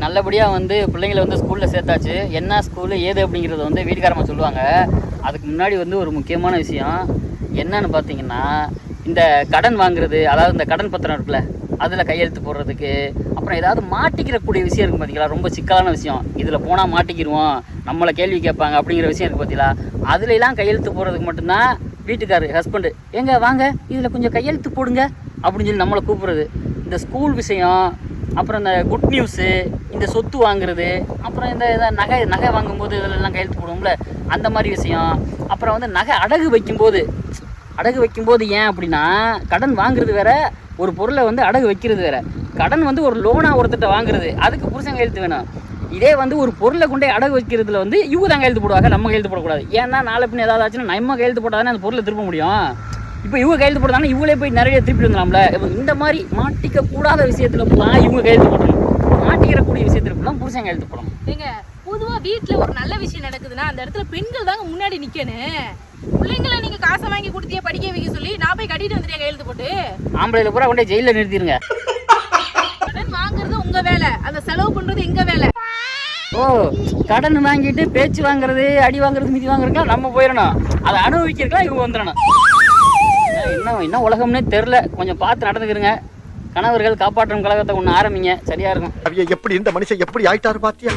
நல்லபடியாக வந்து பிள்ளைங்களை வந்து ஸ்கூலில் சேர்த்தாச்சு. என்ன ஸ்கூலு ஏது அப்படிங்கிறது வந்து வீட்டுக்காரமாக சொல்லுவாங்க. அதுக்கு முன்னாடி வந்து ஒரு முக்கியமான விஷயம் என்னன்னு பார்த்தீங்கன்னா, இந்த கடன் வாங்குறது, அதாவது இந்த கடன் பத்திரம் இருக்குல்ல, அதில் கையெழுத்து போடுறதுக்கு, அப்புறம் ஏதாவது மாட்டிக்கிறக்கூடிய விஷயம் இருக்குது பார்த்தீங்களா, ரொம்ப சிக்கலான விஷயம். இதில் போனால் மாட்டிக்கிடுவோம், நம்மளை கேள்வி கேட்பாங்க அப்படிங்கிற விஷயம் இருக்குது பார்த்தீங்களா, அதுலலாம் கையெழுத்து போடுறதுக்கு மட்டும்தான் வீட்டுக்காரர் ஹஸ்பண்டு எங்க வாங்க இதில் கொஞ்சம் கையெழுத்து போடுங்க அப்படின்னு சொல்லி நம்மளை கூப்பிட்றது. இந்த ஸ்கூல் விஷயம், அப்புறம் இந்த குட் நியூஸு, இந்த சொத்து வாங்குறது, அப்புறம் இந்த நகை வாங்கும்போது இதிலெல்லாம் கையெழுத்து போடுவோம்ல, அந்த மாதிரி விஷயம். அப்புறம் வந்து நகை அடகு வைக்கும்போது ஏன் அப்படின்னா, கடன் வாங்குறது வேற, ஒரு பொருளை வந்து அடகு வைக்கிறது வேற. கடன் வந்து ஒரு லோனாக ஒருத்தட்ட வாங்குறது, அதுக்கு புருஷன் கையெழுத்து வேணும். இதே வந்து ஒரு பொருளை கொண்டே அடகு வைக்கிறதுல வந்து இவங்க தான் கையெழுத்து போடுவாங்க, நம்ம கையெழுத்து போடக்கூடாது. ஏன்னா நாளை பின்ன ஏதாவது ஆச்சுன்னா நம்ம கையெழுத்து போட்டால் அந்த பொருளை திருப்ப முடியும். இப்போ இவங்க கையெழுத்து போட்டாங்கன்னா இவங்களே போய் நிறைய திருப்பி வந்துடலாம்ல. இந்த மாதிரி மாட்டிக்க கூடாத விஷயத்துல இவங்க கையெழுத்து போடணும், மாட்டிக்கிறக்கூடிய விஷயத்துல புருஷன் கையெழுத்து போடணும். ஏங்க, பொதுவா வீட்டுல ஒரு நல்ல விஷயம் நடக்குதுன்னா அந்த இடத்துல பெண்கள் தாங்க முன்னாடி நிக்கணும். பிள்ளைங்களை நீங்க காசை வாங்கி கொடுத்தியே படிக்க வைக்க சொல்லி நான் போய் கட்டிட்டு வந்துட்டேன் கையெழுத்து போட்டு. ஆம்பளையில பூரா கொண்டே ஜெயில நிறுத்திடுங்க. கடன் வாங்குறது உங்க வேலை, அந்த செலவு பண்றது எங்க வேலை. ஓ, கடன் வாங்கிட்டு பேச்சு வாங்குறது, அடி வாங்குறது, மிதி வாங்குறதுலாம் நம்ம போயிடணும். அதை அனுபவிக்கிறதுலாம் இவங்க வந்துடணும். என்ன உலகம்னே தெரில, கொஞ்சம் பார்த்து நடந்துக்கிறங்க. கணவர்கள் காப்பாற்றும் கழகத்தை ஒன்று ஆரம்பிங்க, சரியா இருக்கும். எப்படி இந்த மனுஷன் எப்படி ஆயிட்டாரு பாத்தியா?